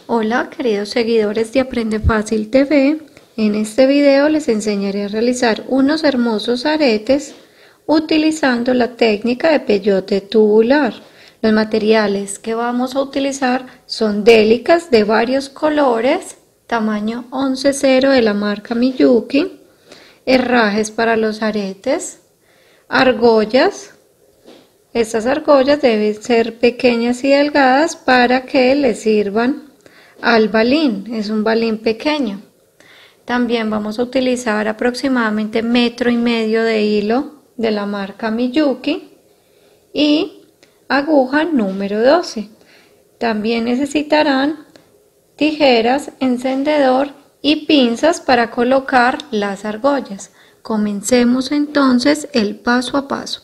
Hola queridos seguidores de Aprende Fácil TV, en este video les enseñaré a realizar unos hermosos aretes utilizando la técnica de peyote tubular. Los materiales que vamos a utilizar son délicas de varios colores, tamaño 11-0 de la marca Miyuki, herrajes para los aretes, argollas. Estas argollas deben ser pequeñas y delgadas para que les sirvan al balín, es un balín pequeño. También vamos a utilizar aproximadamente 1,5 metros de hilo de la marca Miyuki y aguja número 12. También necesitarán tijeras, encendedor y pinzas para colocar las argollas. Comencemos entonces el paso a paso.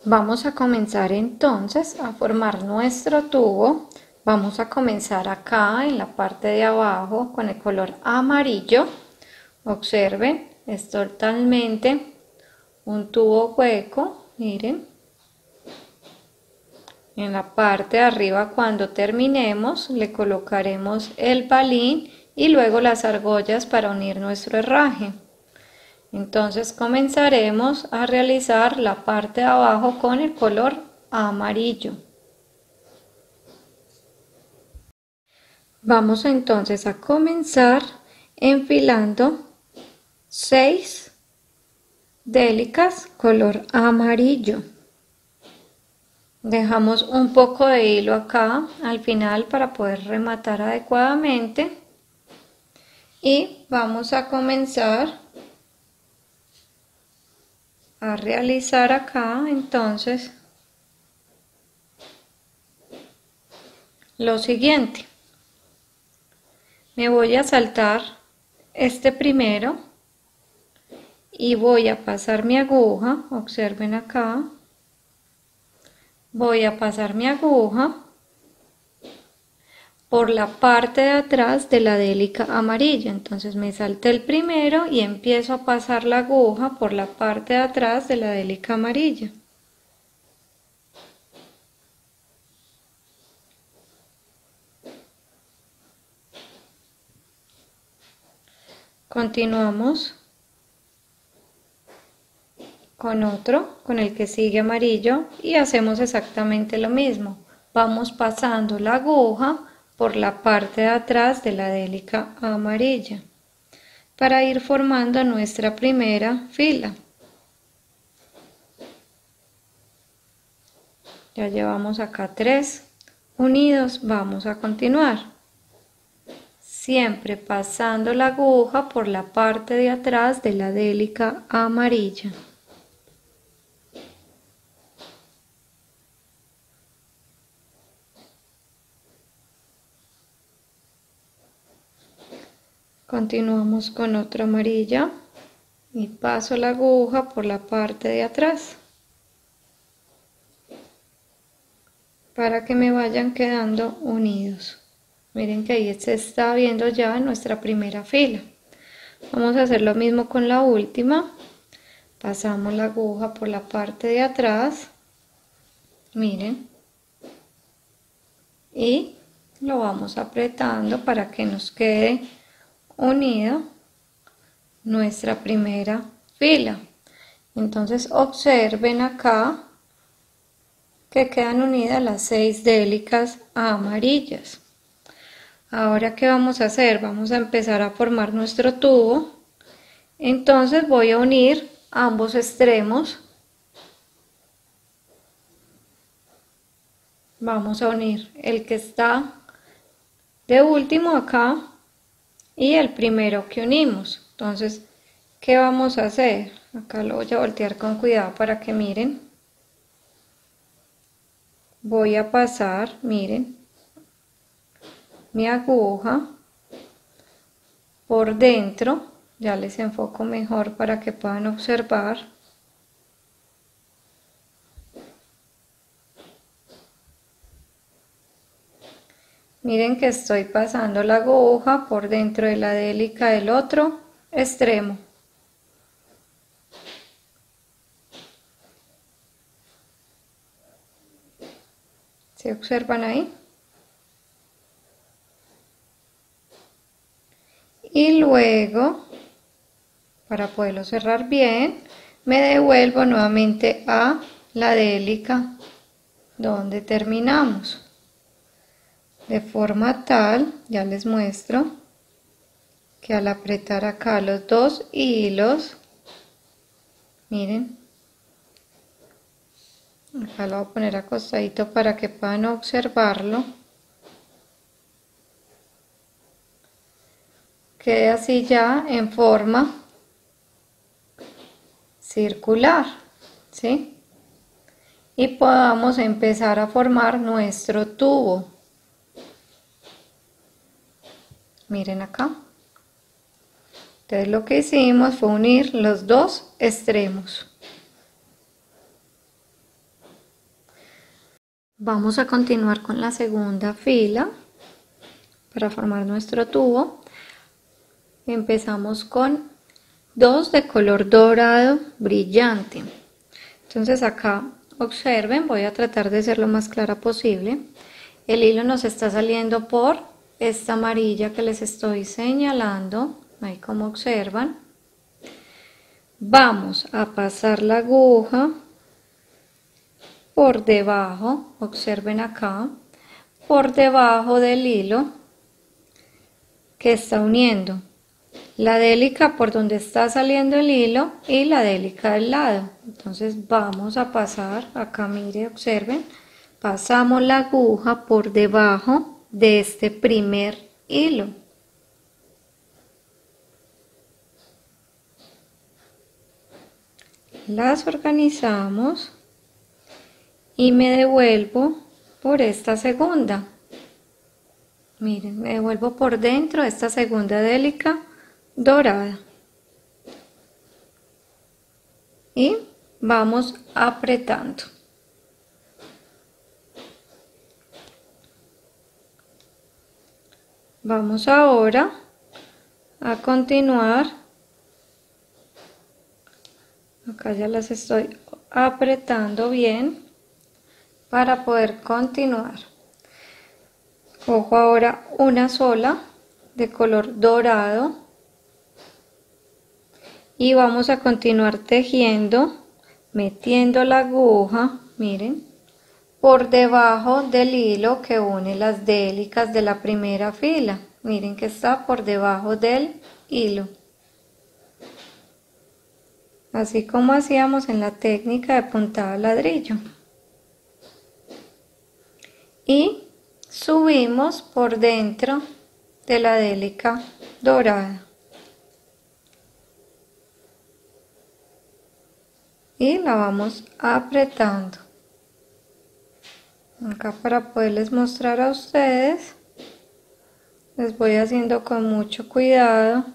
Vamos a comenzar entonces a formar nuestro tubo. Vamos a comenzar acá en la parte de abajo con el color amarillo. Observen, es totalmente un tubo hueco, miren. En la parte de arriba, cuando terminemos, le colocaremos el balín y luego las argollas para unir nuestro herraje. Entonces comenzaremos a realizar la parte de abajo con el color amarillo. Vamos entonces a comenzar enfilando 6 délicas color amarillo. Dejamos un poco de hilo acá al final para poder rematar adecuadamente y vamos a comenzar a realizar acá entonces lo siguiente. Me voy a saltar este primero y voy a pasar mi aguja, observen acá, voy a pasar mi aguja por la parte de atrás de la délica amarilla. Entonces me salté el primero y empiezo a pasar la aguja por la parte de atrás de la délica amarilla. Continuamos con otro, con el que sigue amarillo y hacemos exactamente lo mismo. Vamos pasando la aguja por la parte de atrás de la délica amarilla para ir formando nuestra primera fila. Ya llevamos acá 3 unidos, vamos a continuar. Siempre pasando la aguja por la parte de atrás de la délica amarilla. Continuamos con otra amarilla y paso la aguja por la parte de atrás para que me vayan quedando unidos. Miren que ahí se está viendo ya nuestra primera fila. Vamos a hacer lo mismo con la última. Pasamos la aguja por la parte de atrás, miren, y lo vamos apretando para que nos quede unido nuestra primera fila. Entonces observen acá que quedan unidas las 6 délicas amarillas. Ahora, ¿qué vamos a hacer? Vamos a empezar a formar nuestro tubo. Entonces voy a unir ambos extremos. Vamos a unir el que está de último acá y el primero que unimos. Entonces, ¿qué vamos a hacer? Acá lo voy a voltear con cuidado para que miren. Voy a pasar, miren, mi aguja por dentro. Ya les enfoco mejor para que puedan observar. Miren que estoy pasando la aguja por dentro de la délica del otro extremo. ¿Se observan ahí? luego, para poderlo cerrar bien, me devuelvo nuevamente a la délica donde terminamos, de forma tal, ya les muestro, que al apretar acá los dos hilos, miren, acá lo voy a poner acostadito para que puedan observarlo, quede así ya en forma circular, ¿sí? Y podamos empezar a formar nuestro tubo. Miren acá. Entonces lo que hicimos fue unir los dos extremos. Vamos a continuar con la segunda fila para formar nuestro tubo. Empezamos con 2 de color dorado brillante. Entonces acá observen, voy a tratar de ser lo más clara posible. El hilo nos está saliendo por esta amarilla que les estoy señalando, ahí como observan. Vamos a pasar la aguja por debajo, observen acá, por debajo del hilo que está uniendo la délica por donde está saliendo el hilo y la délica del lado. Entonces vamos a pasar, acá mire, observen, pasamos la aguja por debajo de este primer hilo. Las organizamos y me devuelvo por esta segunda. Miren, me devuelvo por dentro de esta segunda délica dorada. Y vamos apretando. Vamos ahora a continuar. Acá ya las estoy apretando bien para poder continuar. Cojo ahora una sola de color dorado y vamos a continuar tejiendo, metiendo la aguja, miren, por debajo del hilo que une las délicas de la primera fila. Miren que está por debajo del hilo. Así como hacíamos en la técnica de puntada ladrillo. Y subimos por dentro de la délica dorada. Y la vamos apretando. Acá para poderles mostrar a ustedes, les voy haciendo con mucho cuidado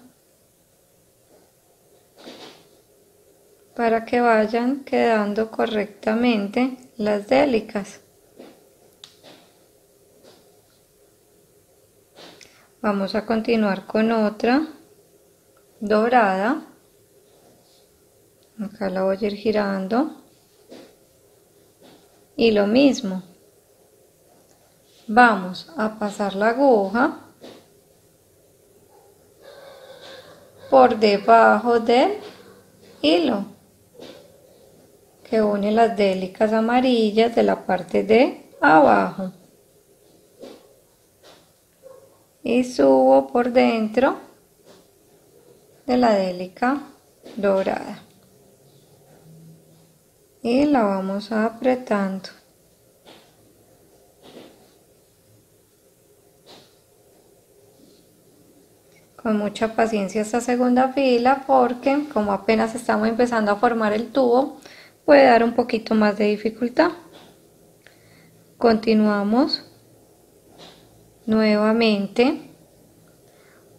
para que vayan quedando correctamente las délicas. Vamos a continuar con otra dorada. Acá la voy a ir girando. Y lo mismo. Vamos a pasar la aguja por debajo del hilo que une las délicas amarillas de la parte de abajo. Y subo por dentro de la délica dorada. Y la vamos apretando. Con mucha paciencia esta segunda fila porque como apenas estamos empezando a formar el tubo, puede dar un poquito más de dificultad. Continuamos nuevamente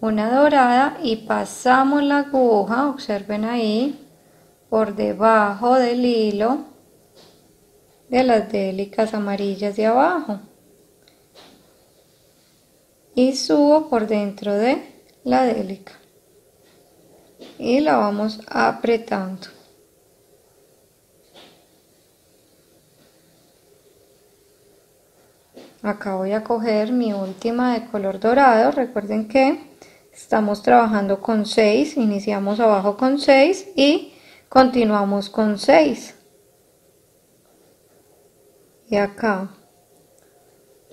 una dorada y pasamos la aguja, observen ahí, por debajo del hilo de las délicas amarillas de abajo y subo por dentro de la délica y la vamos apretando. Acá voy a coger mi última de color dorado. Recuerden que Estamos trabajando con 6, iniciamos abajo con 6 y continuamos con 6. Y acá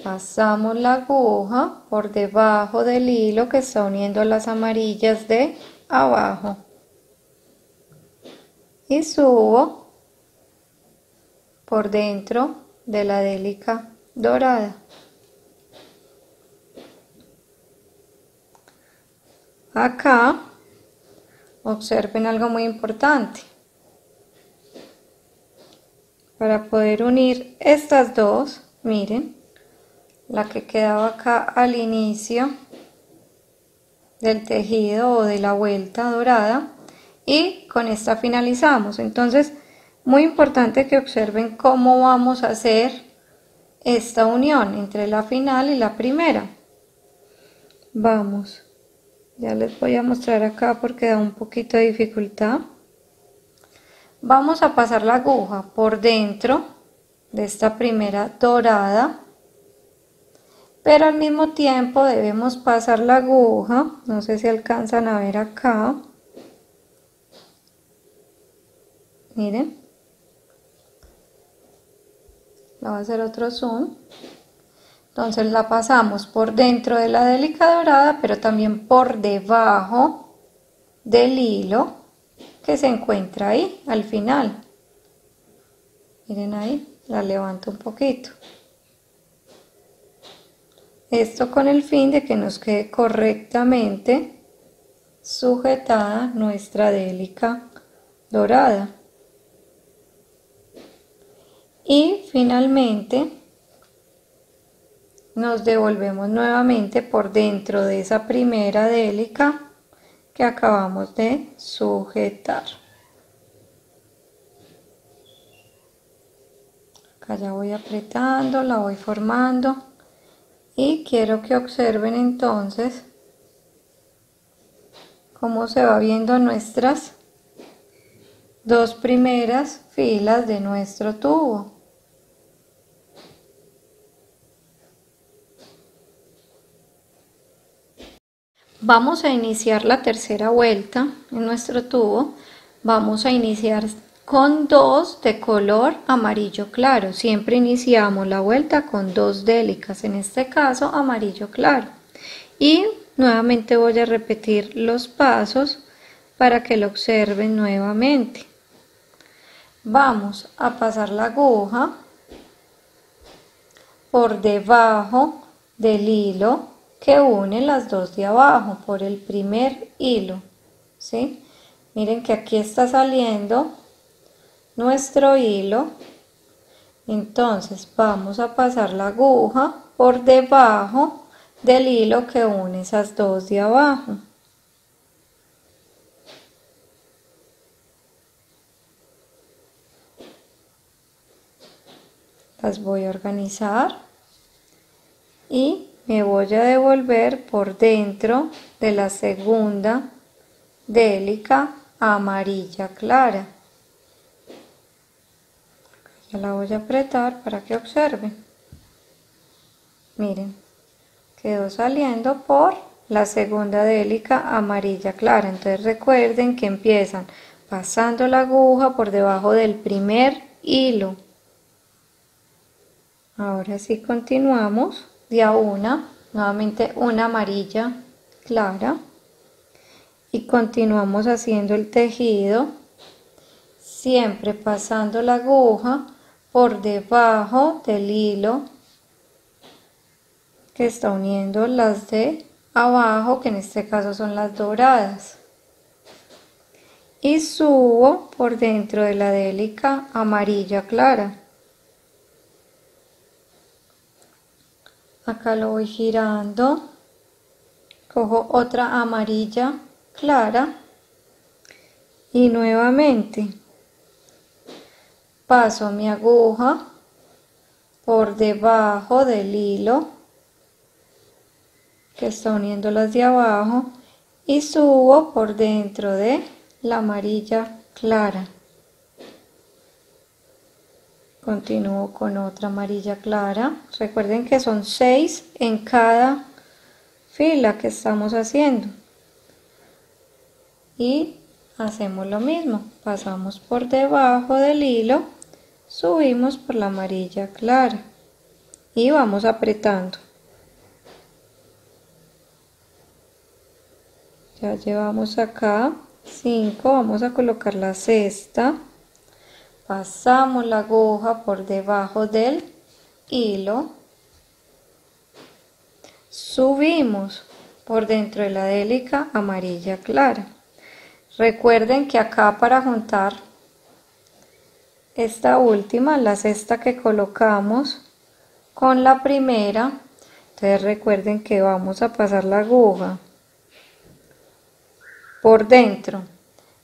pasamos la aguja por debajo del hilo que está uniendo las amarillas de abajo. Y subo por dentro de la délica dorada. Acá observen algo muy importante. Para poder unir estas dos, miren, la que quedaba acá al inicio del tejido o de la vuelta dorada, y con esta finalizamos. Entonces, muy importante que observen cómo vamos a hacer esta unión entre la final y la primera. Vamos. Ya les voy a mostrar acá porque da un poquito de dificultad. Vamos a pasar la aguja por dentro de esta primera dorada, pero al mismo tiempo debemos pasar la aguja, no sé si alcanzan a ver acá, miren, le voy a hacer otro zoom. Entonces la pasamos por dentro de la délica dorada, pero también por debajo del hilo que se encuentra ahí al final. Miren ahí, la levanto un poquito. Esto con el fin de que nos quede correctamente sujetada nuestra délica dorada. Y finalmente nos devolvemos nuevamente por dentro de esa primera délica que acabamos de sujetar. Acá ya voy apretando, la voy formando y quiero que observen entonces cómo se va viendo nuestras dos primeras filas de nuestro tubo. Vamos a iniciar la tercera vuelta en nuestro tubo. Vamos a iniciar con 2 de color amarillo claro. Siempre iniciamos la vuelta con 2 délicas, en este caso amarillo claro. Y nuevamente voy a repetir los pasos para que lo observen nuevamente. Vamos a pasar la aguja por debajo del hilo que une las dos de abajo, por el primer hilo, ¿sí? Miren que aquí está saliendo nuestro hilo. Entonces vamos a pasar la aguja por debajo del hilo que une esas dos de abajo. Las voy a organizar y me voy a devolver por dentro de la segunda délica amarilla clara. Ya la voy a apretar para que observen. Miren, quedó saliendo por la segunda délica amarilla clara. Entonces recuerden que empiezan pasando la aguja por debajo del primer hilo. Ahora sí continuamos de a una, nuevamente una amarilla clara, y continuamos haciendo el tejido, siempre pasando la aguja por debajo del hilo que está uniendo las de abajo, que en este caso son las doradas, y subo por dentro de la délica amarilla clara. Acá lo voy girando, cojo otra amarilla clara y nuevamente paso mi aguja por debajo del hilo que está uniendo las de abajo y subo por dentro de la amarilla clara. Continúo con otra amarilla clara. Recuerden que son 6 en cada fila que estamos haciendo. y hacemos lo mismo, pasamos por debajo del hilo, subimos por la amarilla clara y vamos apretando. Ya llevamos acá 5, vamos a colocar la cesta, pasamos la aguja por debajo del hilo, subimos por dentro de la délica amarilla clara. Recuerden que acá para juntar esta última, la cesta que colocamos con la primera, entonces recuerden que vamos a pasar la aguja por dentro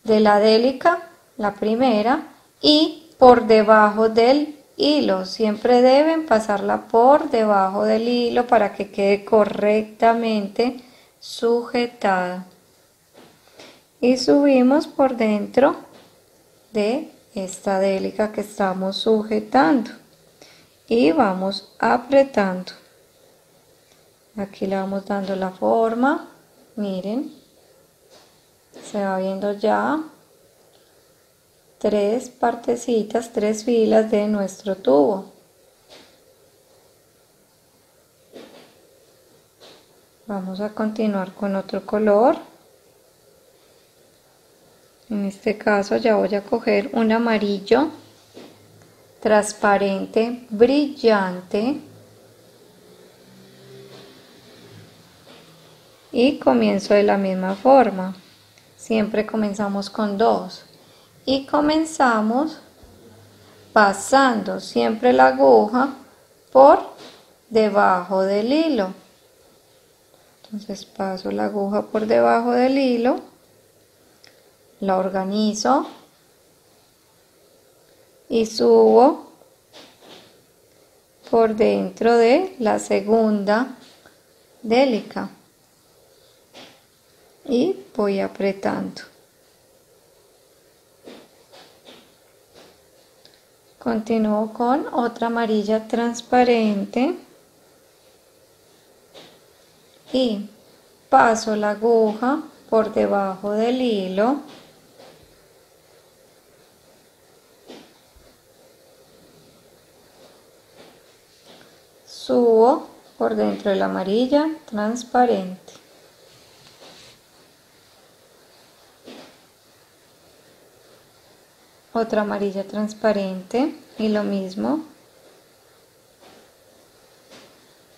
de la délica, la primera, y por debajo del hilo. Siempre deben pasarla por debajo del hilo para que quede correctamente sujetada. Y subimos por dentro de esta délica que estamos sujetando y vamos apretando. Aquí le vamos dando la forma, miren. Se va viendo ya 3 partecitas, 3 filas de nuestro tubo. Vamos a continuar con otro color. En este caso ya voy a coger un amarillo transparente, brillante. Y comienzo de la misma forma. Siempre comenzamos con 2 y comenzamos pasando siempre la aguja por debajo del hilo. Entonces paso la aguja por debajo del hilo, la organizo y subo por dentro de la segunda délica y voy apretando. Continúo con otra amarilla transparente y paso la aguja por debajo del hilo, subo por dentro de la amarilla transparente. Otra amarilla transparente y lo mismo,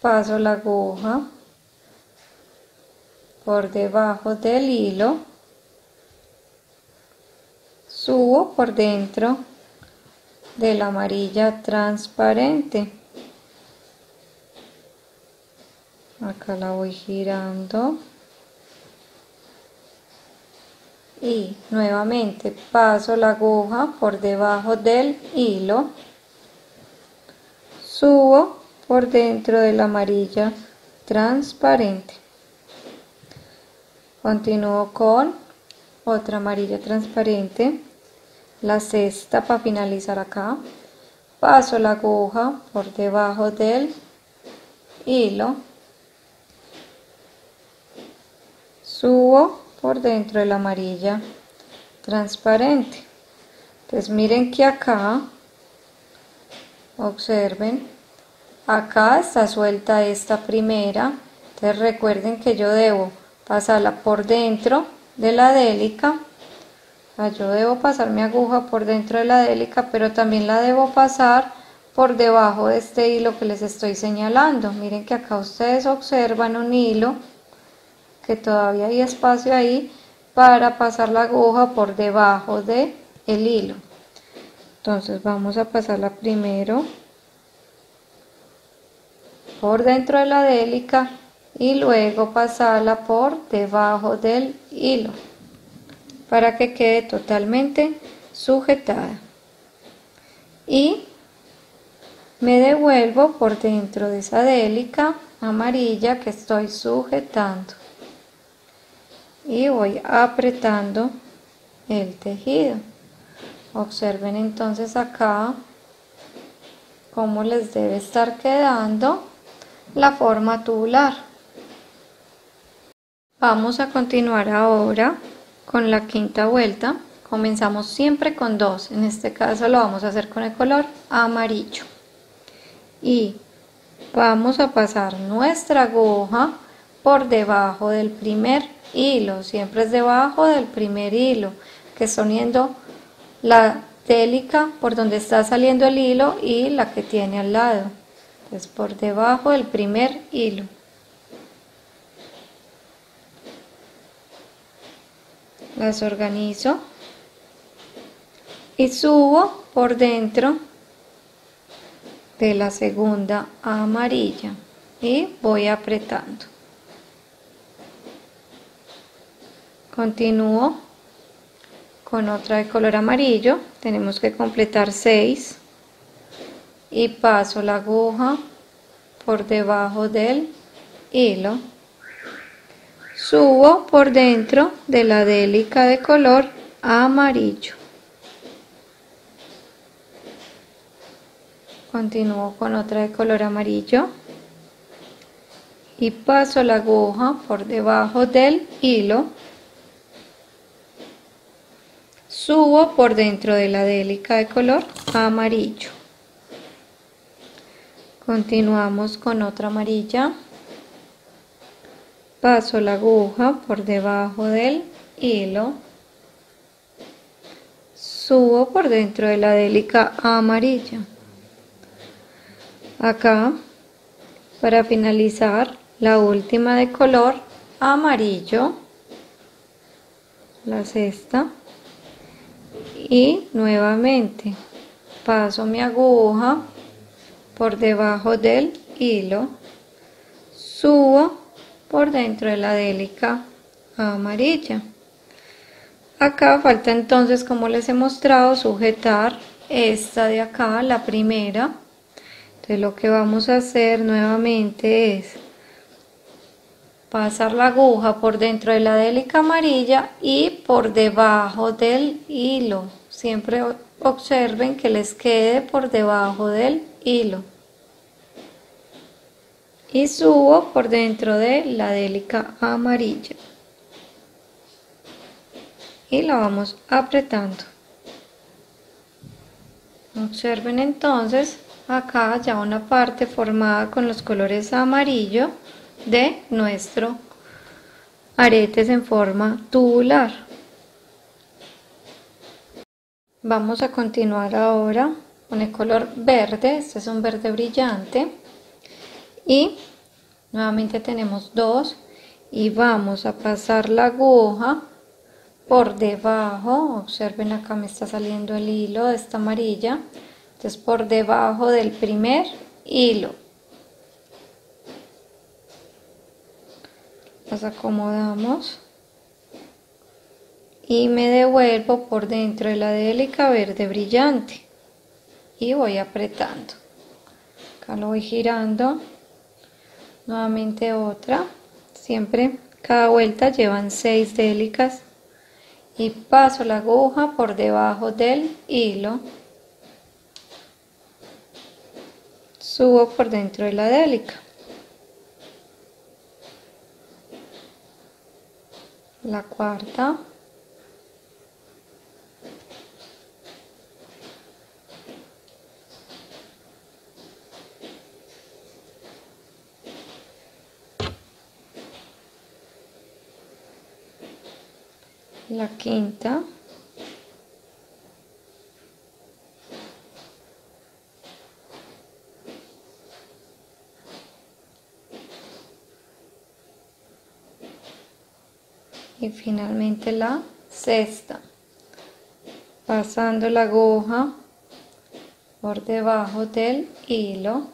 paso la aguja por debajo del hilo, subo por dentro de la amarilla transparente, acá la voy girando y nuevamente paso la aguja por debajo del hilo, subo por dentro de la amarilla transparente. Continúo con otra amarilla transparente, la sexta para finalizar acá, paso la aguja por debajo del hilo, subo por dentro de la amarilla transparente. Entonces miren que acá, observen, acá está suelta esta primera, entonces recuerden que yo debo pasarla por dentro de la délica. Yo debo pasar mi aguja por dentro de la délica, pero también la debo pasar por debajo de este hilo que les estoy señalando. Miren que acá ustedes observan un hilo que todavía hay espacio ahí para pasar la aguja por debajo de el hilo. Entonces vamos a pasarla primero por dentro de la délica y luego pasarla por debajo del hilo para que quede totalmente sujetada, y me devuelvo por dentro de esa délica amarilla que estoy sujetando y voy apretando el tejido. Observen entonces acá cómo les debe estar quedando la forma tubular. Vamos a continuar ahora Con la quinta vuelta comenzamos siempre con 2, en este caso lo vamos a hacer con el color amarillo y vamos a pasar nuestra aguja por debajo del primer hilo, siempre es debajo del primer hilo, que está uniendo la délica por donde está saliendo el hilo y la que tiene al lado, entonces por debajo del primer hilo. Las organizo y subo por dentro de la segunda amarilla y voy apretando. Continúo con otra de color amarillo, tenemos que completar 6 y paso la aguja por debajo del hilo, subo por dentro de la délica de color amarillo, continúo con otra de color amarillo y paso la aguja por debajo del hilo, subo por dentro de la délica de color amarillo, continuamos con otra amarilla, paso la aguja por debajo del hilo, subo por dentro de la délica amarilla. Acá, para finalizar, la última de color amarillo, la sexta, y nuevamente paso mi aguja por debajo del hilo, subo por dentro de la délica amarilla. Acá falta entonces, como les he mostrado, sujetar esta de acá, la primera. Entonces lo que vamos a hacer nuevamente es pasar la aguja por dentro de la délica amarilla y por debajo del hilo. Siempre observen que les quede por debajo del hilo. Y subo por dentro de la délica amarilla. Y la vamos apretando. Observen entonces acá ya una parte formada con los colores amarillo de nuestro aretes en forma tubular. Vamos a continuar ahora con el color verde, este es un verde brillante y nuevamente tenemos 2 y vamos a pasar la aguja por debajo, observen acá me está saliendo el hilo de esta amarilla, entonces por debajo del primer hilo las acomodamos y me devuelvo por dentro de la délica verde brillante y voy apretando. Acá lo voy girando, nuevamente otra, siempre cada vuelta llevan 6 délicas y paso la aguja por debajo del hilo, subo por dentro de la délica, la cuarta, la quinta, y finalmente la sexta, pasando la aguja por debajo del hilo,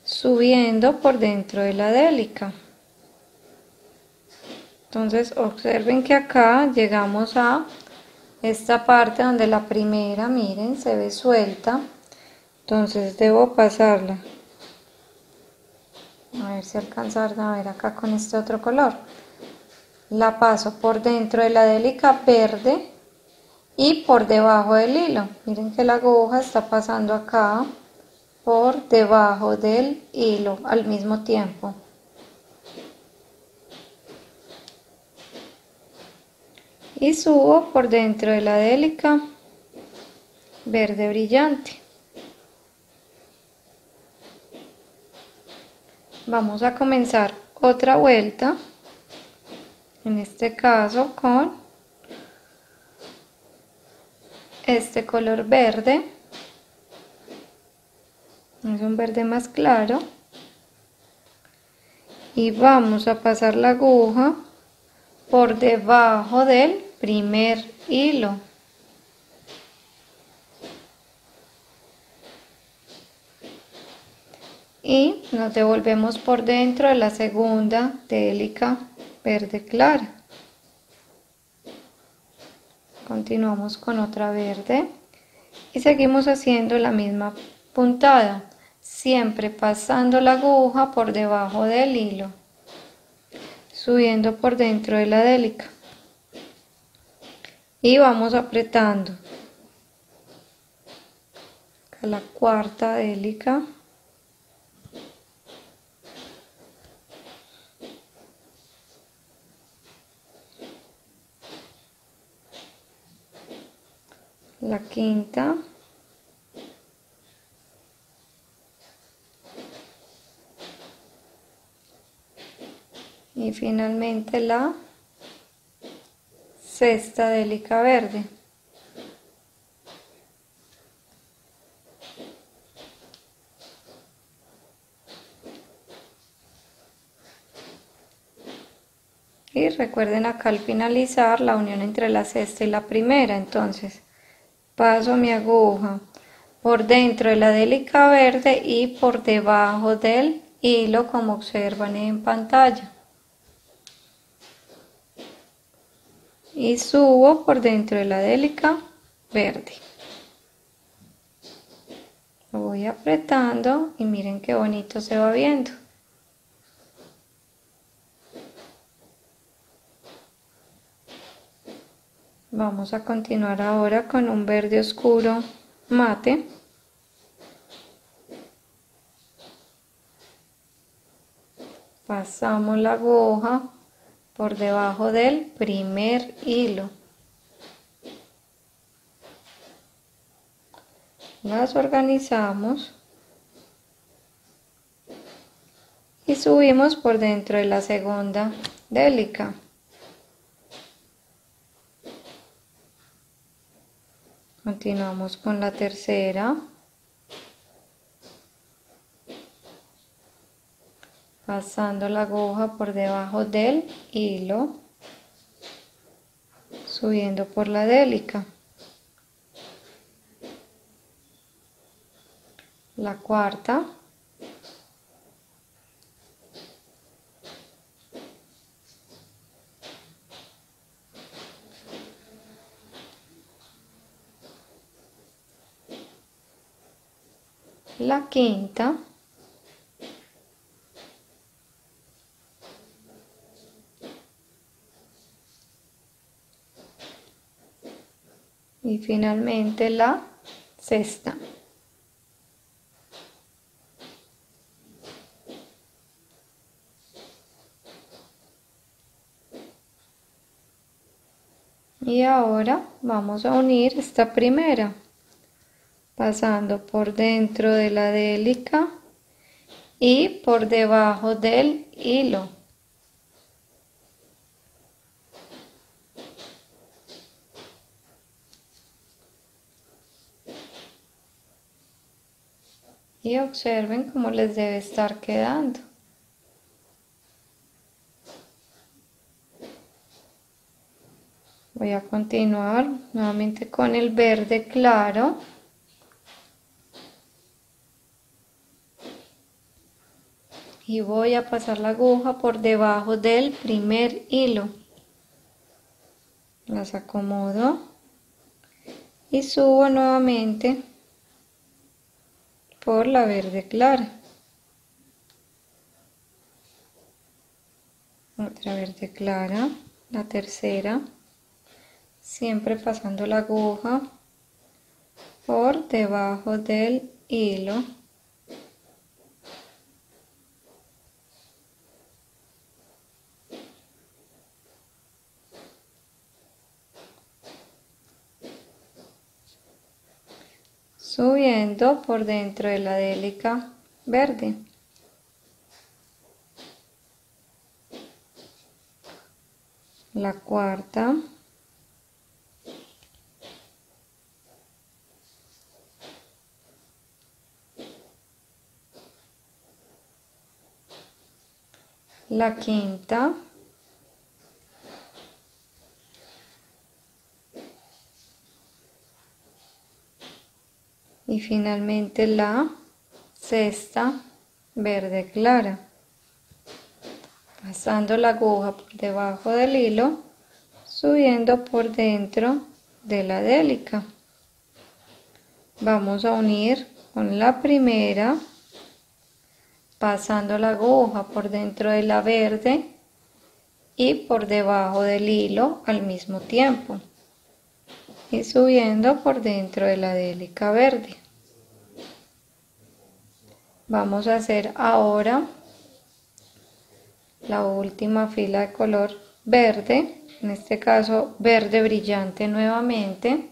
subiendo por dentro de la délica. Entonces observen que acá llegamos a esta parte donde la primera, miren, se ve suelta, entonces debo pasarla, a ver si alcanzan a ver acá con este otro color, la paso por dentro de la délica verde y por debajo del hilo, miren que la aguja está pasando acá por debajo del hilo al mismo tiempo. y subo por dentro de la délica verde brillante. Vamos a comenzar otra vuelta, en este caso con este color verde, es un verde más claro, y vamos a pasar la aguja por debajo del primer hilo. Y nos devolvemos por dentro de la segunda délica verde clara. Continuamos con otra verde y seguimos haciendo la misma puntada, siempre pasando la aguja por debajo del hilo, subiendo por dentro de la délica y vamos apretando. Acá la cuarta délica. La quinta, y finalmente la sexta délica verde. Y recuerden acá al finalizar la unión entre la sexta y la primera, entonces paso mi aguja por dentro de la délica verde y por debajo del hilo, como observan en pantalla, y subo por dentro de la délica verde. Lo voy apretando y miren qué bonito se va viendo. Vamos a continuar ahora con un verde oscuro mate. Pasamos la aguja por debajo del primer hilo. Las organizamos y subimos por dentro de la segunda délica. Continuamos con la tercera, pasando la aguja por debajo del hilo, subiendo por la délica. La cuarta, la quinta, y finalmente la sexta. Y ahora vamos a unir esta primera, pasando por dentro de la délica y por debajo del hilo. Y observen cómo les debe estar quedando. Voy a continuar nuevamente con el verde claro. Y voy a pasar la aguja por debajo del primer hilo. Las acomodo y subo nuevamente por la verde clara. Otra verde clara, la tercera, siempre pasando la aguja por debajo del hilo. subiendo por dentro de la délica verde. La cuarta. La quinta. Y finalmente la sexta verde clara. Pasando la aguja por debajo del hilo, subiendo por dentro de la délica. Vamos a unir con la primera, pasando la aguja por dentro de la verde y por debajo del hilo al mismo tiempo. Y subiendo por dentro de la délica verde. Vamos a hacer ahora la última fila de color verde, en este caso verde brillante nuevamente.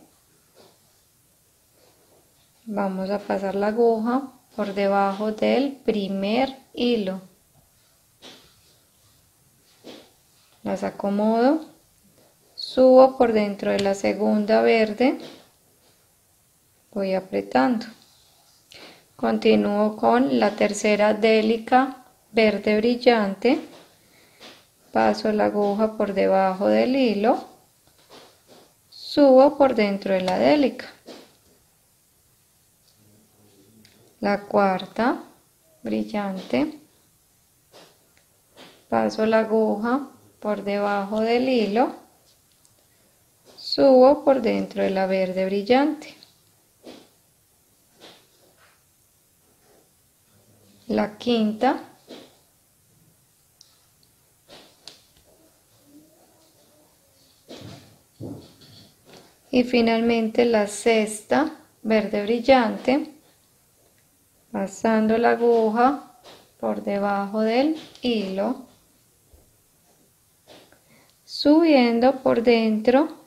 Vamos a pasar la aguja por debajo del primer hilo. Las acomodo. Subo por dentro de la segunda verde, voy apretando. Continúo con la tercera délica verde brillante, paso la aguja por debajo del hilo, subo por dentro de la délica. La cuarta brillante, paso la aguja por debajo del hilo, subo por dentro de la verde brillante. La quinta. Y finalmente la sexta verde brillante, pasando la aguja por debajo del hilo, subiendo por dentro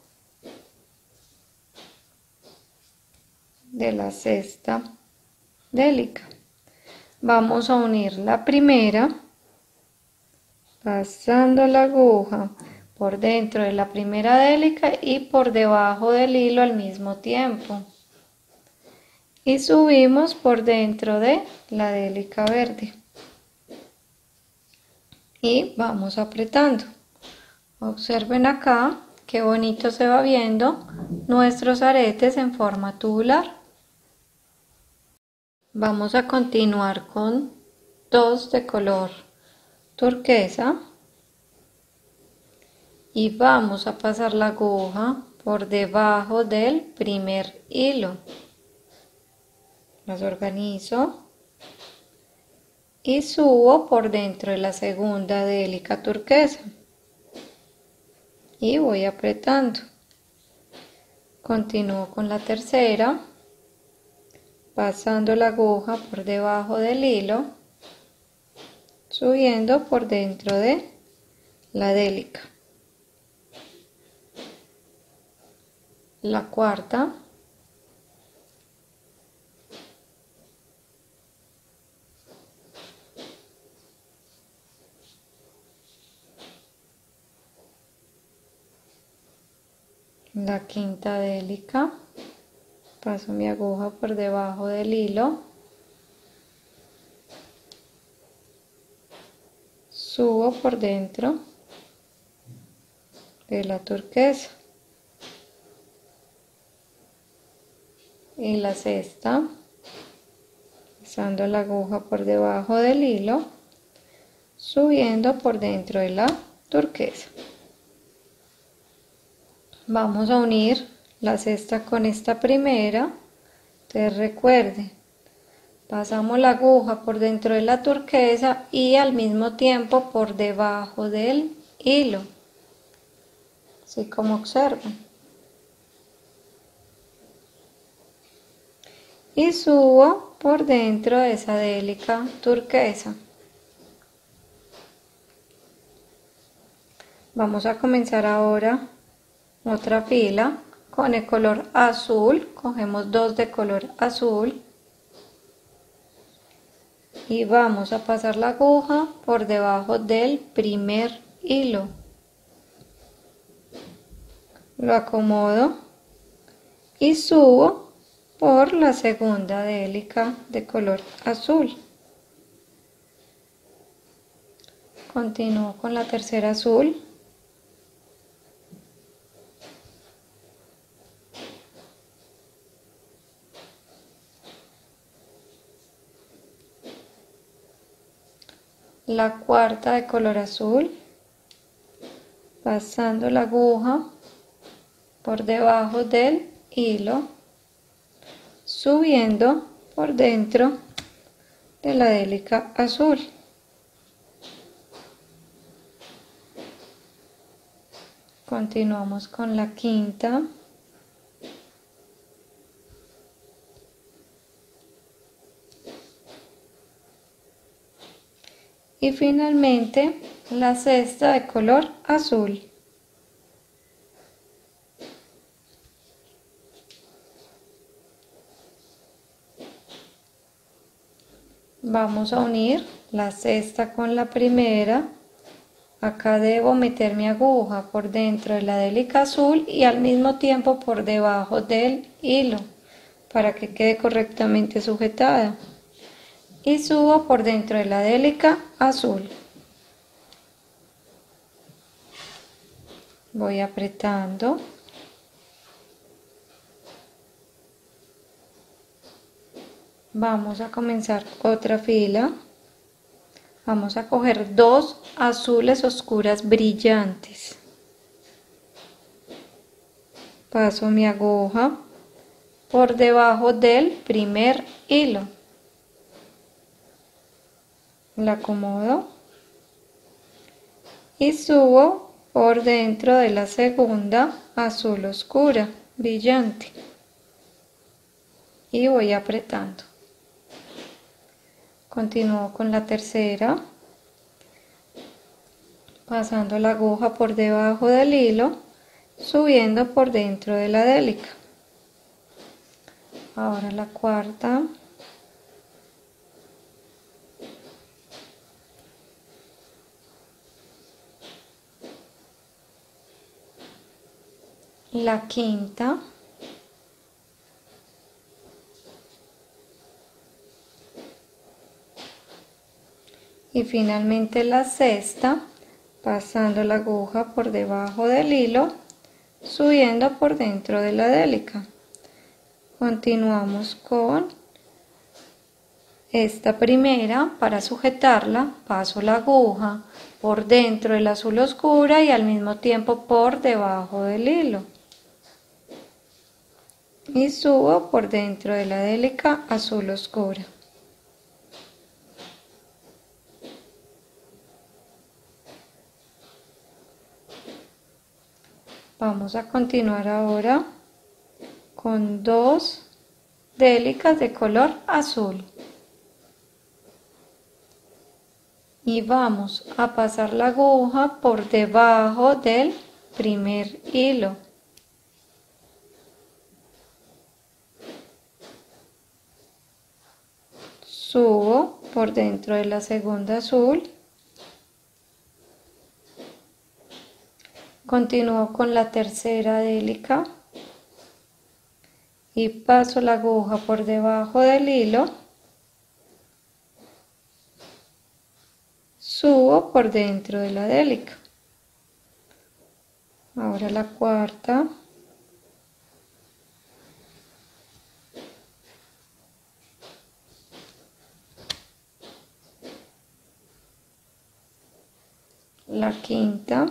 de la sexta délica. Vamos a unir la primera, pasando la aguja por dentro de la primera délica y por debajo del hilo al mismo tiempo. Y subimos por dentro de la délica verde. Y vamos apretando. Observen acá qué bonito se va viendo nuestros aretes en forma tubular. Vamos a continuar con dos de color turquesa y vamos a pasar la aguja por debajo del primer hilo. Las organizo y subo por dentro de la segunda délica turquesa y voy apretando. Continúo con la tercera, pasando la aguja por debajo del hilo, subiendo por dentro de la délica. La cuarta, la quinta délica, paso mi aguja por debajo del hilo, subo por dentro de la turquesa. Y la sexta, pasando la aguja por debajo del hilo, subiendo por dentro de la turquesa. Vamos a unir la sexta con esta primera. Entonces recuerden, pasamos la aguja por dentro de la turquesa y al mismo tiempo por debajo del hilo, así como observan. Y subo por dentro de esa délica turquesa. Vamos a comenzar ahora otra fila con el color azul, cogemos 2 de color azul y vamos a pasar la aguja por debajo del primer hilo. Lo acomodo y subo por la segunda délica de color azul. Continúo con la tercera azul. La cuarta de color azul, pasando la aguja por debajo del hilo, subiendo por dentro de la délica azul. Continuamos con la quinta. Y finalmente la sexta de color azul. Vamos a unir la sexta con la primera. Acá debo meter mi aguja por dentro de la délica azul y al mismo tiempo por debajo del hilo para que quede correctamente sujetada. Y subo por dentro de la délica azul. Voy apretando. Vamos a comenzar otra fila. Vamos a coger 2 azules oscuras brillantes. Paso mi aguja por debajo del primer hilo. La acomodo y subo por dentro de la segunda azul oscura brillante y voy apretando. Continúo con la tercera, pasando la aguja por debajo del hilo, subiendo por dentro de la délica. Ahora la cuarta. La quinta. Y finalmente la sexta, pasando la aguja por debajo del hilo, subiendo por dentro de la délica. Continuamos con esta primera. Para sujetarla paso la aguja por dentro del azul oscura y al mismo tiempo por debajo del hilo. Y subo por dentro de la délica azul oscura. Vamos a continuar ahora con 2 délicas de color azul. Y vamos a pasar la aguja por debajo del primer hilo. Subo por dentro de la segunda azul. Continúo con la tercera délica y paso la aguja por debajo del hilo, subo por dentro de la délica. Ahora la cuarta. La quinta.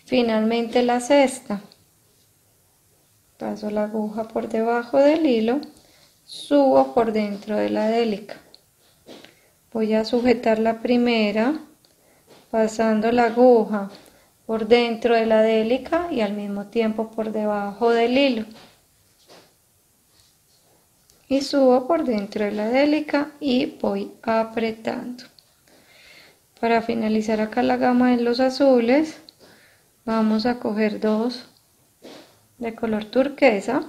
Finalmente la sexta. Paso la aguja por debajo del hilo, subo por dentro de la délica. Voy a sujetar la primera, pasando la aguja por dentro de la délica y al mismo tiempo por debajo del hilo. Y subo por dentro de la délica y voy apretando. Para finalizar acá la gama de los azules, vamos a coger 2 de color turquesa,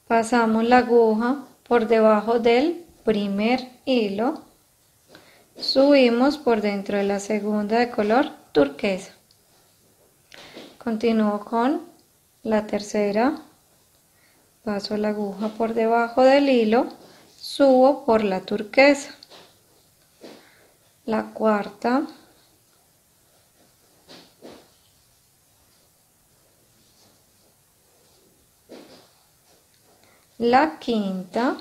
pasamos la aguja por debajo del primer hilo, subimos por dentro de la segunda de color turquesa, continúo con la tercera, paso la aguja por debajo del hilo, subo por la turquesa, la cuarta, la quinta,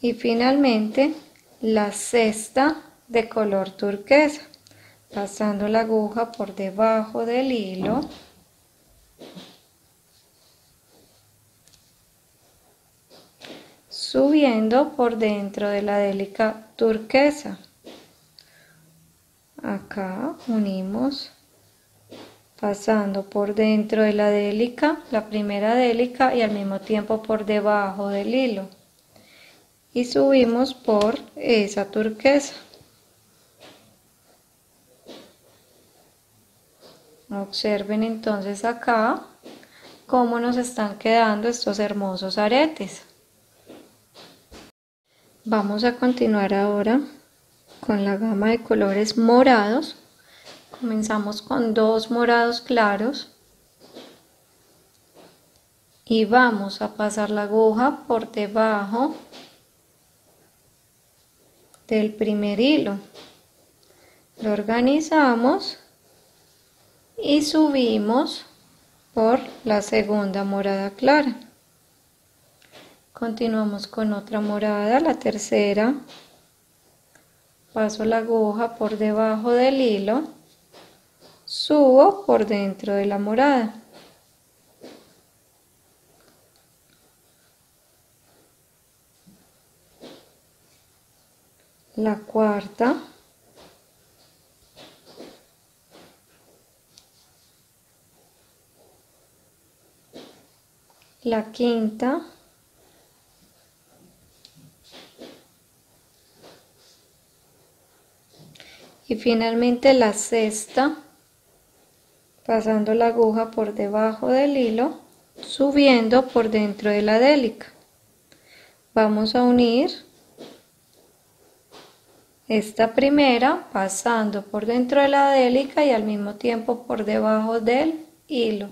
y finalmente la sexta de color turquesa, pasando la aguja por debajo del hilo, subiendo por dentro de la délica turquesa. Acá unimos, pasando por dentro de la délica, la primera délica, y al mismo tiempo por debajo del hilo, y subimos por esa turquesa. Observen entonces acá cómo nos están quedando estos hermosos aretes. Vamos a continuar ahora con la gama de colores morados. Comenzamos con 2 morados claros y vamos a pasar la aguja por debajo del primer hilo, lo organizamos y subimos por la segunda morada clara. Continuamos con otra morada, la tercera, paso la aguja por debajo del hilo, subo por dentro de la morada. La cuarta, la quinta, y finalmente la sexta, pasando la aguja por debajo del hilo, subiendo por dentro de la délica. Vamos a unir esta primera pasando por dentro de la délica y al mismo tiempo por debajo del hilo,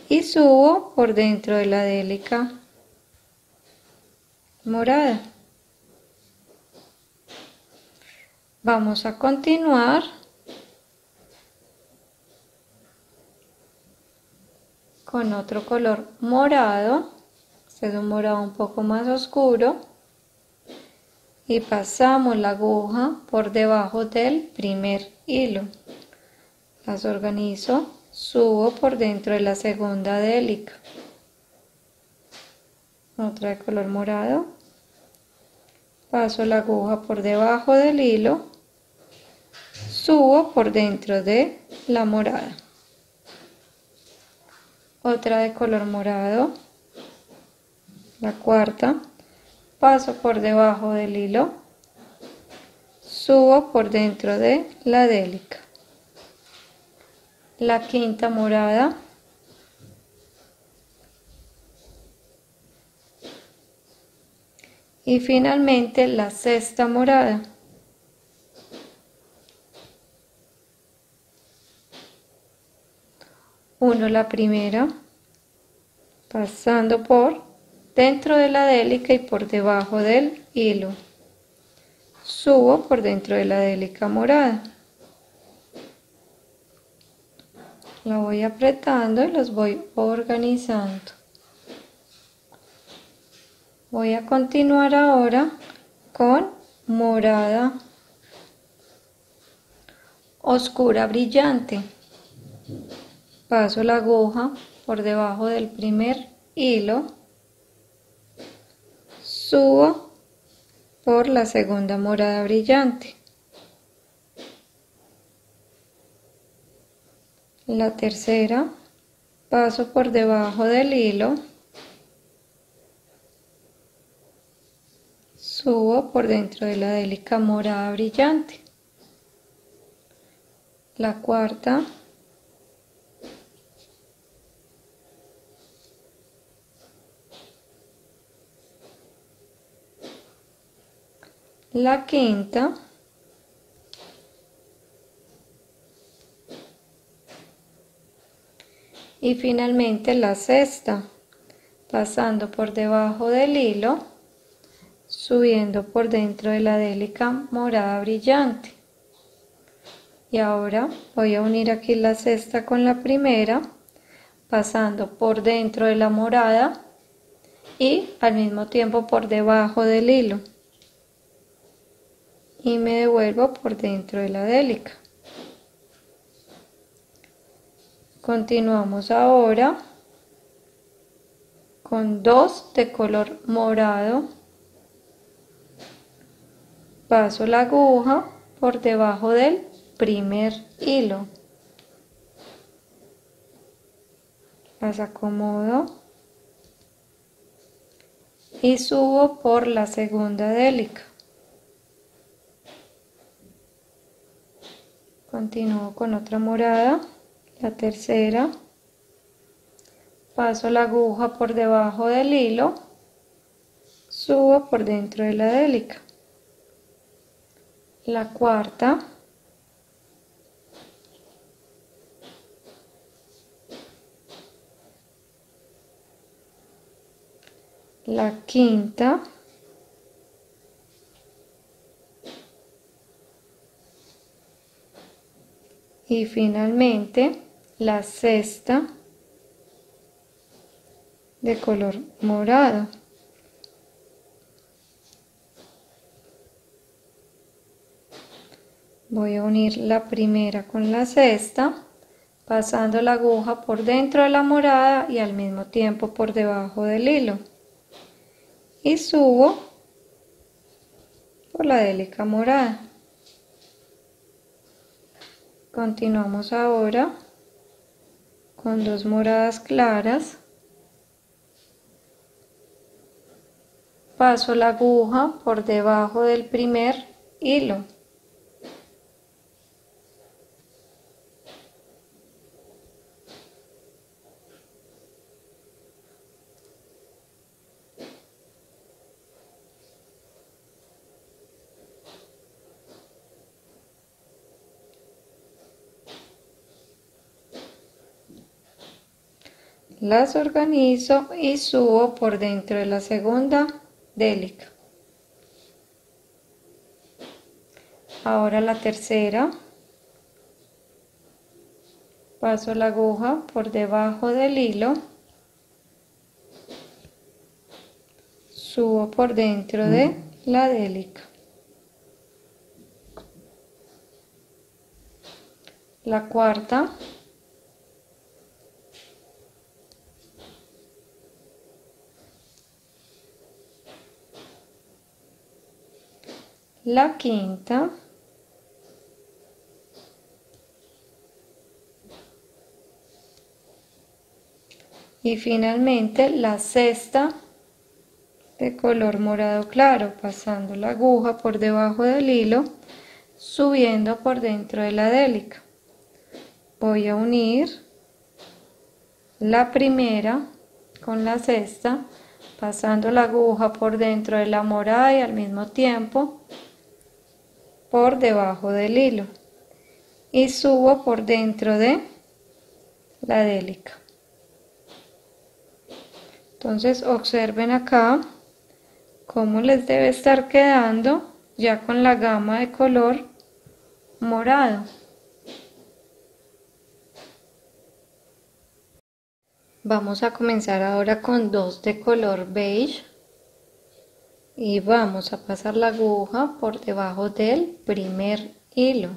y subo por dentro de la délica morada. Vamos a continuar con otro color morado. Este es un morado un poco más oscuro, y pasamos la aguja por debajo del primer hilo, las organizo, subo por dentro de la segunda délica, otra de color morado, paso la aguja por debajo del hilo, subo por dentro de la morada, otra de color morado, la cuarta, paso por debajo del hilo, subo por dentro de la délica, la quinta morada, y finalmente la sexta morada. Uno la primera, pasando por dentro de la délica y por debajo del hilo, subo por dentro de la délica morada, la voy apretando y los voy organizando. Voy a continuar ahora con morada oscura brillante. Paso la aguja por debajo del primer hilo, subo por la segunda morada brillante, la tercera, paso por debajo del hilo, subo por dentro de la délica morada brillante, la cuarta, la quinta, y finalmente la sexta, pasando por debajo del hilo, subiendo por dentro de la délica morada brillante. Y ahora voy a unir aquí la sexta con la primera, pasando por dentro de la morada y al mismo tiempo por debajo del hilo, y me devuelvo por dentro de la délica. Continuamos ahora con 2 de color morado, paso la aguja por debajo del primer hilo, las acomodo y subo por la segunda délica. Continúo con otra morada, la tercera, paso la aguja por debajo del hilo, subo por dentro de la délica, la cuarta, la quinta, y finalmente la sexta de color morado. Voy a unir la primera con la sexta, pasando la aguja por dentro de la morada y al mismo tiempo por debajo del hilo, y subo por la délica morada. Continuamos ahora con 2 moradas claras, paso la aguja por debajo del primer hilo, las organizo y subo por dentro de la segunda délica. Ahora la tercera, paso la aguja por debajo del hilo, subo por dentro de la délica, la cuarta, la quinta, y finalmente la sexta de color morado claro, pasando la aguja por debajo del hilo, subiendo por dentro de la délica. Voy a unir la primera con la sexta, pasando la aguja por dentro de la morada y al mismo tiempo por debajo del hilo, y subo por dentro de la délica. Entonces observen acá cómo les debe estar quedando ya con la gama de color morado. Vamos a comenzar ahora con 2 de color beige y vamos a pasar la aguja por debajo del primer hilo.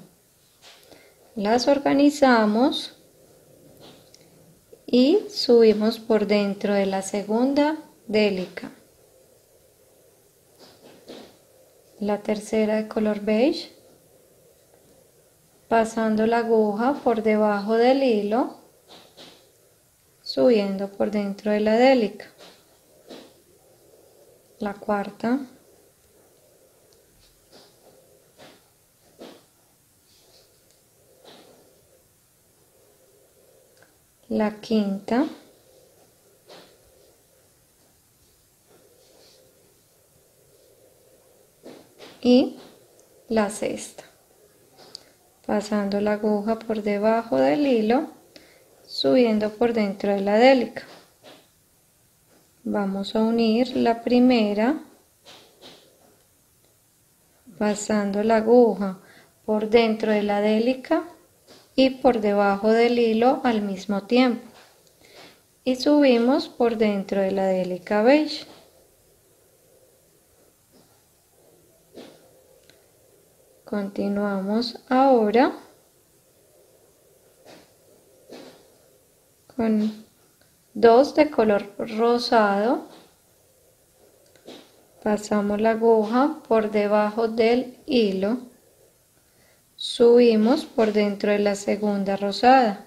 Las organizamos y subimos por dentro de la segunda délica, la tercera de color beige, pasando la aguja por debajo del hilo, subiendo por dentro de la délica. La cuarta, la quinta, y la sexta, pasando la aguja por debajo del hilo, subiendo por dentro de la délica. Vamos a unir la primera, pasando la aguja por dentro de la délica y por debajo del hilo al mismo tiempo, y subimos por dentro de la délica beige. Continuamos ahora con dos de color rosado. Pasamos la aguja por debajo del hilo, subimos por dentro de la segunda rosada,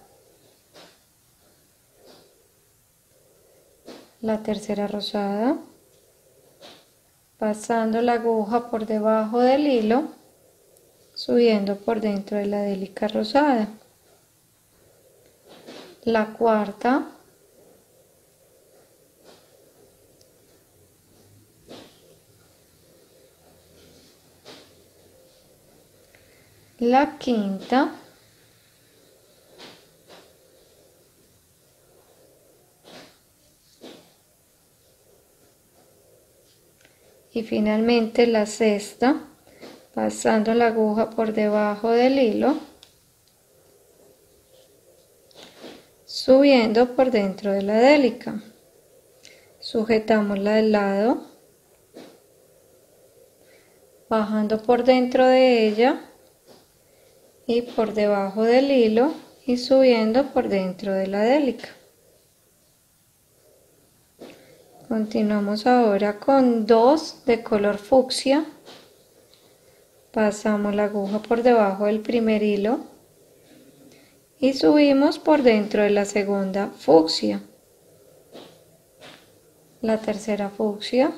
la tercera rosada, pasando la aguja por debajo del hilo, subiendo por dentro de la délica rosada, la cuarta, la quinta, y finalmente la sexta, pasando la aguja por debajo del hilo, subiendo por dentro de la délica. Sujetamos la del lado, bajando por dentro de ella y por debajo del hilo y subiendo por dentro de la délica. Continuamos ahora con dos de color fucsia. Pasamos la aguja por debajo del primer hilo y subimos por dentro de la segunda fucsia, la tercera fucsia,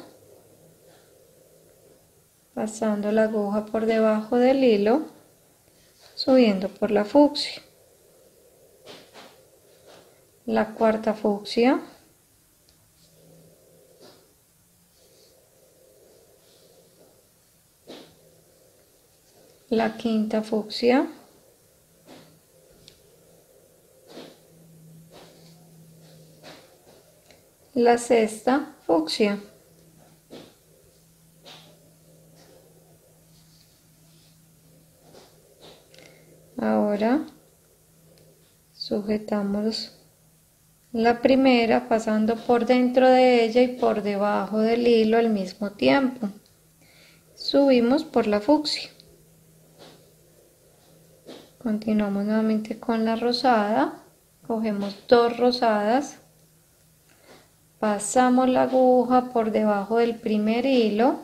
pasando la aguja por debajo del hilo, subiendo por la fucsia, la cuarta fucsia, la quinta fucsia, la sexta fucsia. Ahora sujetamos la primera pasando por dentro de ella y por debajo del hilo al mismo tiempo. Subimos por la fucsia. Continuamos nuevamente con la rosada. Cogemos dos rosadas. Pasamos la aguja por debajo del primer hilo.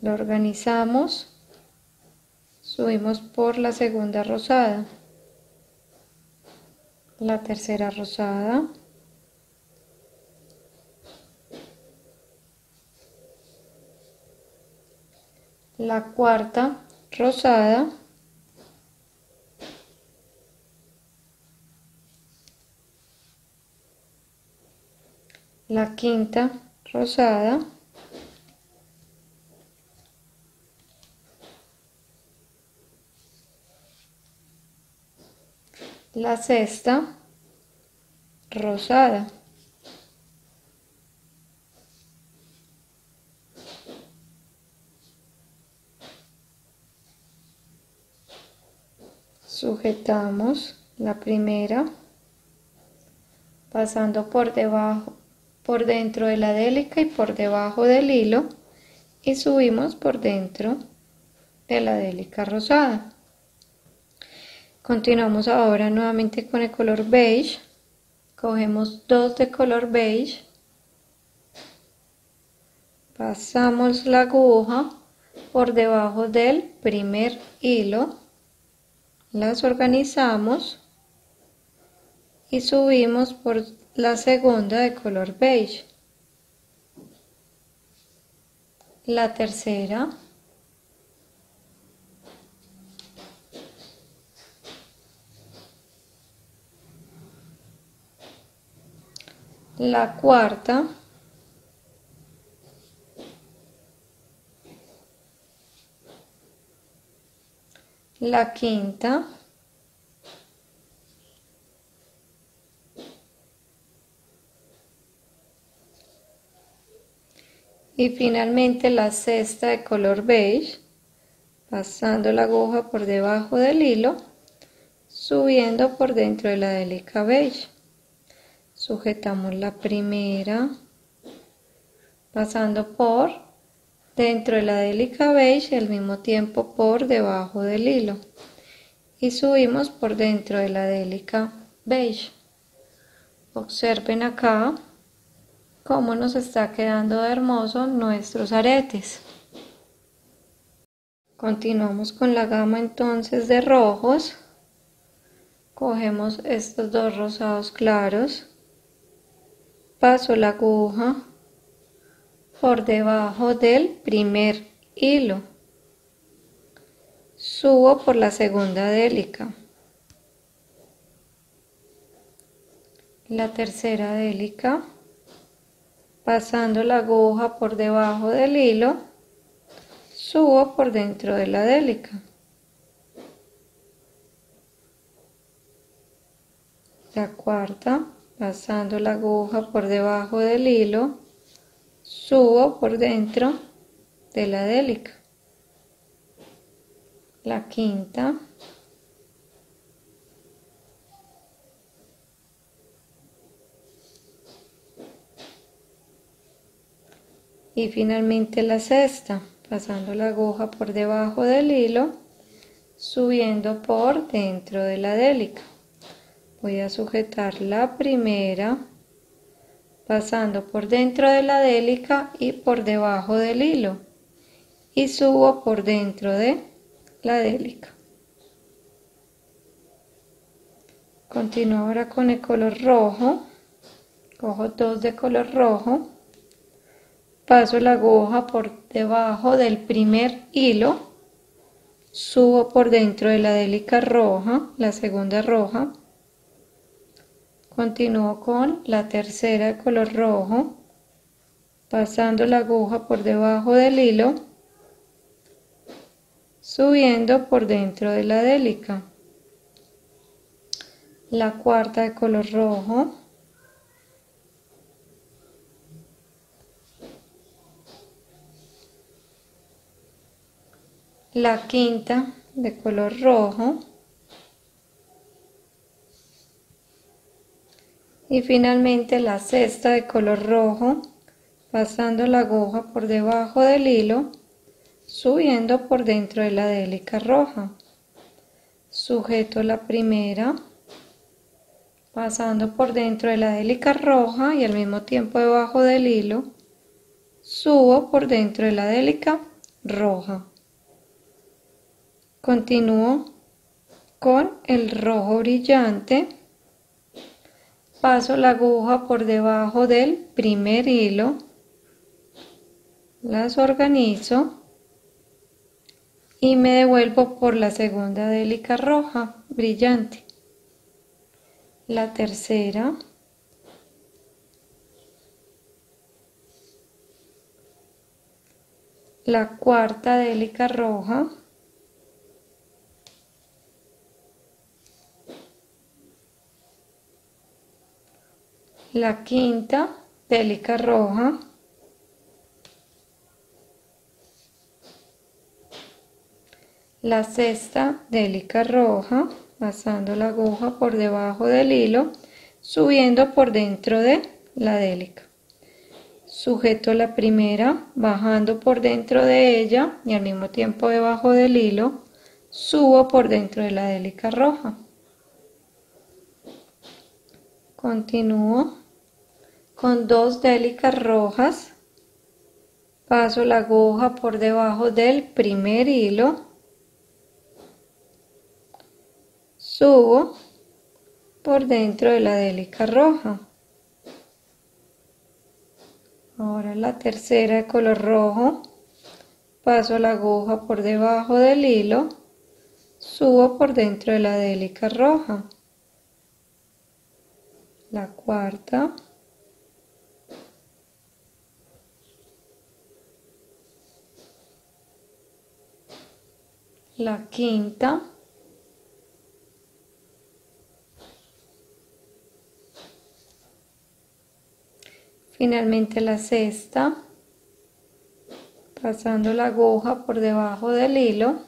Lo organizamos. Subimos por la segunda rosada, la tercera rosada, la cuarta rosada, la quinta rosada, la sexta rosada, sujetamos la primera pasando por debajo, por dentro de la délica y por debajo del hilo y subimos por dentro de la délica rosada. Continuamos ahora nuevamente con el color beige. Cogemos dos de color beige, pasamos la aguja por debajo del primer hilo, las organizamos y subimos por la segunda de color beige, la tercera, la cuarta, la quinta, y finalmente la sexta de color beige, pasando la aguja por debajo del hilo, subiendo por dentro de la délica beige. Sujetamos la primera, pasando por dentro de la délica beige y al mismo tiempo por debajo del hilo, y subimos por dentro de la délica beige. Observen acá cómo nos está quedando de hermoso nuestros aretes. Continuamos con la gama entonces de rojos. Cogemos estos dos rosados claros, paso la aguja por debajo del primer hilo, subo por la segunda délica, la tercera délica, pasando la aguja por debajo del hilo, subo por dentro de la délica, la cuarta, pasando la aguja por debajo del hilo, subo por dentro de la délica, la quinta, y finalmente la sexta, pasando la aguja por debajo del hilo, subiendo por dentro de la délica. Voy a sujetar la primera, pasando por dentro de la délica y por debajo del hilo, y subo por dentro de la délica. Continúo ahora con el color rojo, cojo dos de color rojo, paso la aguja por debajo del primer hilo, subo por dentro de la délica roja, la segunda roja, continúo con la tercera de color rojo, pasando la aguja por debajo del hilo, subiendo por dentro de la délica, la cuarta de color rojo, la quinta de color rojo, y finalmente la sexta de color rojo, pasando la aguja por debajo del hilo, subiendo por dentro de la délica roja. Sujeto la primera, pasando por dentro de la délica roja y al mismo tiempo debajo del hilo, subo por dentro de la délica roja. Continúo con el rojo brillante, paso la aguja por debajo del primer hilo, las organizo y me devuelvo por la segunda délica roja brillante, la tercera, la cuarta délica roja, la quinta délica roja, la sexta délica roja, pasando la aguja por debajo del hilo, subiendo por dentro de la délica. Sujeto la primera, bajando por dentro de ella y al mismo tiempo debajo del hilo, subo por dentro de la délica roja. Continúo con dos délicas rojas, paso la aguja por debajo del primer hilo, subo por dentro de la délica roja. Ahora la tercera de color rojo, paso la aguja por debajo del hilo, subo por dentro de la délica roja. La cuarta, la quinta, finalmente la sexta, pasando la aguja por debajo del hilo,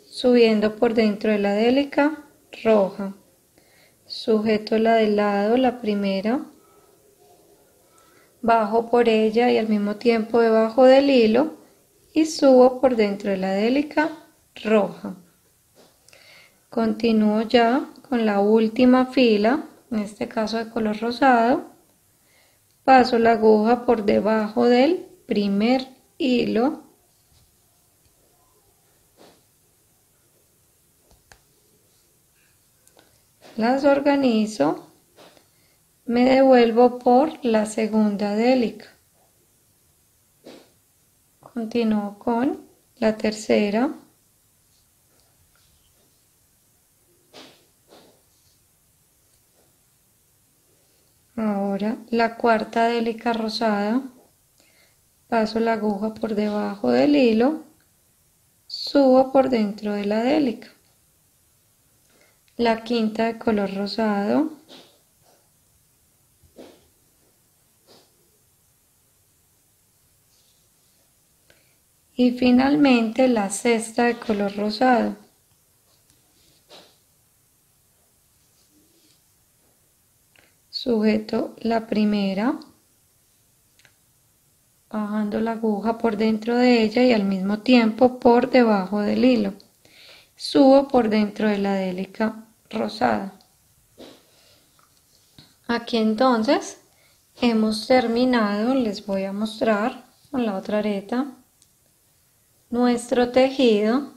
subiendo por dentro de la délica roja. Sujeto la del lado, la primera, bajo por ella y al mismo tiempo debajo del hilo y subo por dentro de la délica roja. Continúo ya con la última fila, en este caso de color rosado, paso la aguja por debajo del primer hilo, las organizo, me devuelvo por la segunda délica, continúo con la tercera, ahora la cuarta délica rosada, paso la aguja por debajo del hilo, subo por dentro de la délica, la quinta de color rosado, y finalmente la sexta de color rosado. Sujeto la primera, bajando la aguja por dentro de ella y al mismo tiempo por debajo del hilo. Subo por dentro de la délica rosada. Aquí entonces hemos terminado, les voy a mostrar con la otra areta nuestro tejido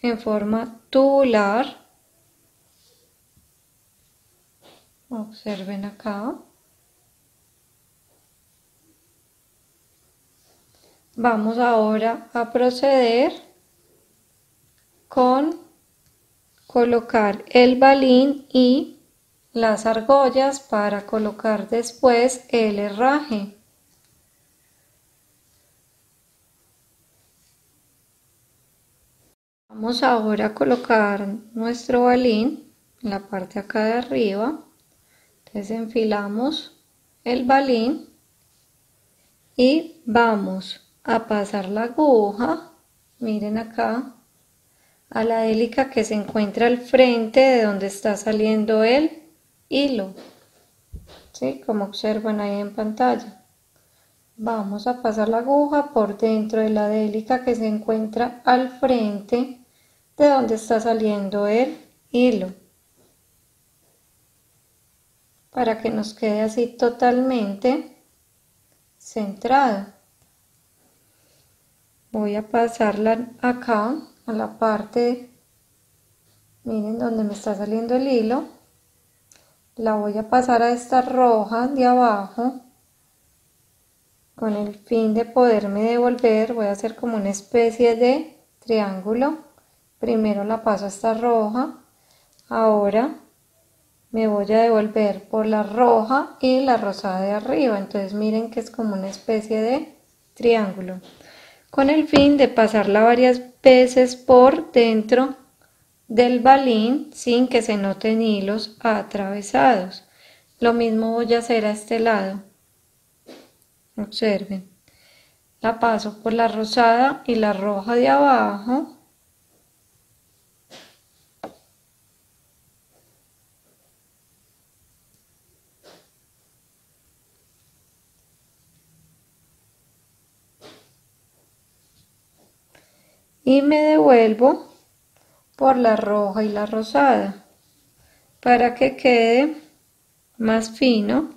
en forma tubular. Observen acá. Vamos ahora a proceder con colocar el balín y las argollas para colocar después el herraje. Vamos ahora a colocar nuestro balín en la parte acá de arriba. Entonces enfilamos el balín y vamos a pasar la aguja, miren acá, a la délica que se encuentra al frente de donde está saliendo el hilo, ¿sí? Como observan ahí en pantalla. Vamos a pasar la aguja por dentro de la délica que se encuentra al frente de donde está saliendo el hilo, para que nos quede así totalmente centrado. Voy a pasarla acá a la parte, miren donde me está saliendo el hilo, la voy a pasar a esta roja de abajo con el fin de poderme devolver. Voy a hacer como una especie de triángulo. Primero la paso a esta roja, ahora me voy a devolver por la roja y la rosada de arriba. Entonces miren que es como una especie de triángulo, con el fin de pasarla varias veces por dentro del balín sin que se noten hilos atravesados. Lo mismo voy a hacer a este lado. Observen, la paso por la rosada y la roja de abajo, y me devuelvo por la roja y la rosada para que quede más fino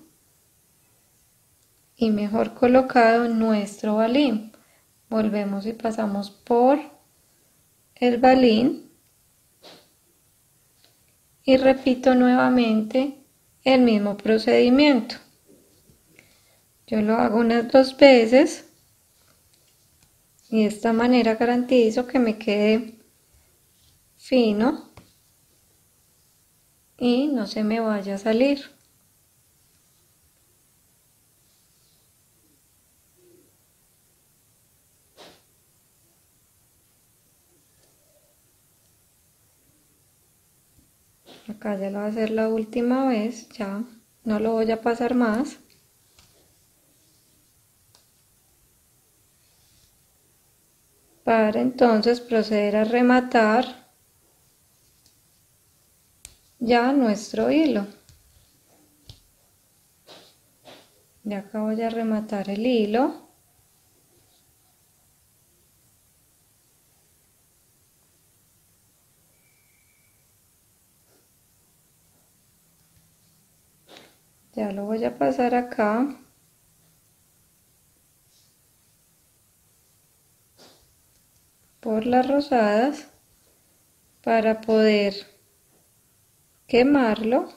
y mejor colocado nuestro balín. Volvemos y pasamos por el balín y repito nuevamente el mismo procedimiento. Yo lo hago unas 2 veces y de esta manera garantizo que me quede fino y no se me vaya a salir. Acá ya lo voy a hacer la última vez, ya no lo voy a pasar más. Para entonces proceder a rematar ya nuestro hilo. Ya acá voy a rematar el hilo. Ya lo voy a pasar acá. Por las rosadas para poder quemarlo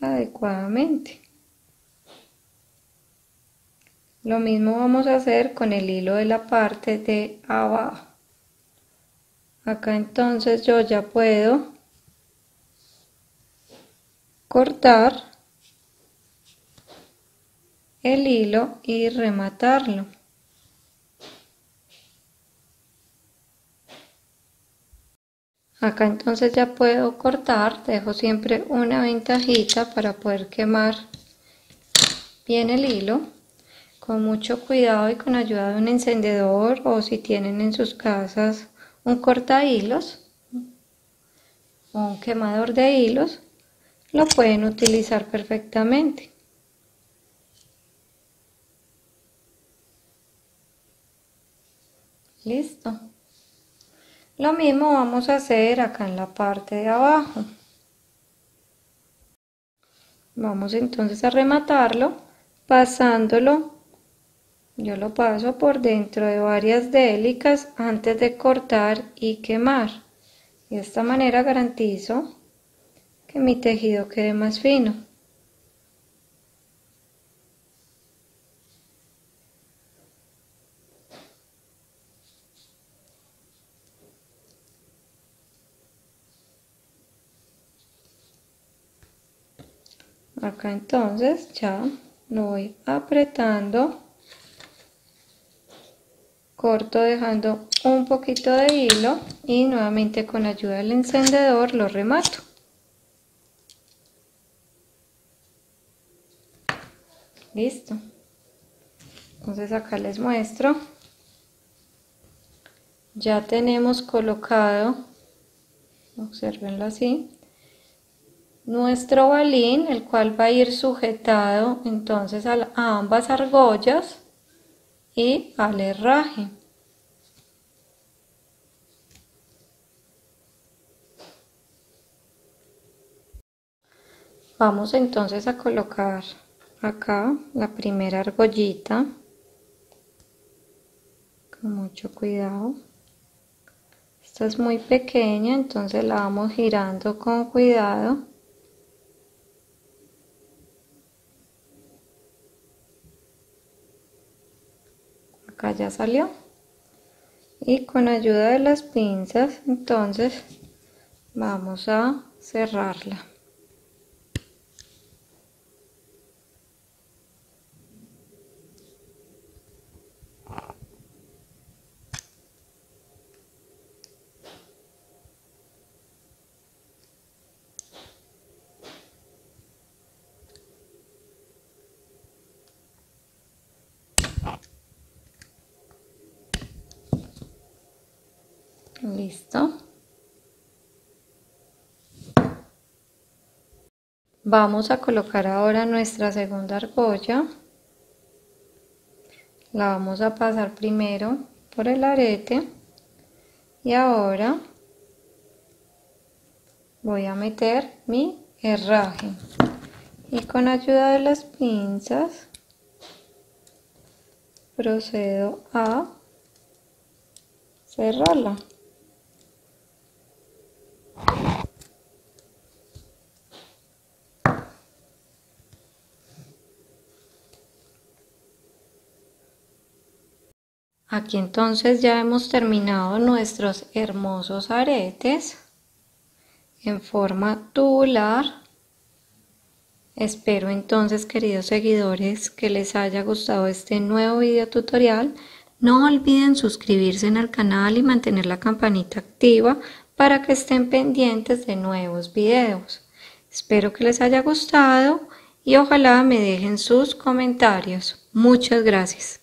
adecuadamente. Lo mismo vamos a hacer con el hilo de la parte de abajo. Acá entonces yo ya puedo cortar el hilo y rematarlo. Acá entonces ya puedo cortar, dejo siempre una ventajita para poder quemar bien el hilo. Con mucho cuidado y con ayuda de un encendedor, o si tienen en sus casas un corta hilos o un quemador de hilos, lo pueden utilizar perfectamente. Listo. Lo mismo vamos a hacer acá en la parte de abajo. Vamos entonces a rematarlo pasándolo. Yo lo paso por dentro de varias délicas antes de cortar y quemar. Y de esta manera garantizo que mi tejido quede más fino. Acá entonces ya lo voy apretando, corto dejando un poquito de hilo y nuevamente con ayuda del encendedor lo remato. Listo. Entonces acá les muestro. Ya tenemos colocado, observenlo así, nuestro balín, el cual va a ir sujetado entonces a ambas argollas y al herraje. Vamos entonces a colocar acá la primera argollita con mucho cuidado. Esta es muy pequeña, entonces la vamos girando con cuidado. Acá ya salió. Y con ayuda de las pinzas, entonces vamos a cerrarla. Listo. Vamos a colocar ahora nuestra segunda argolla. La vamos a pasar primero por el arete y ahora voy a meter mi herraje y con ayuda de las pinzas procedo a cerrarla. Aquí entonces ya hemos terminado nuestros hermosos aretes en forma tubular. Espero entonces, queridos seguidores, que les haya gustado este nuevo video tutorial. No olviden suscribirse en el canal y mantener la campanita activa para que estén pendientes de nuevos videos. Espero que les haya gustado y ojalá me dejen sus comentarios. Muchas gracias.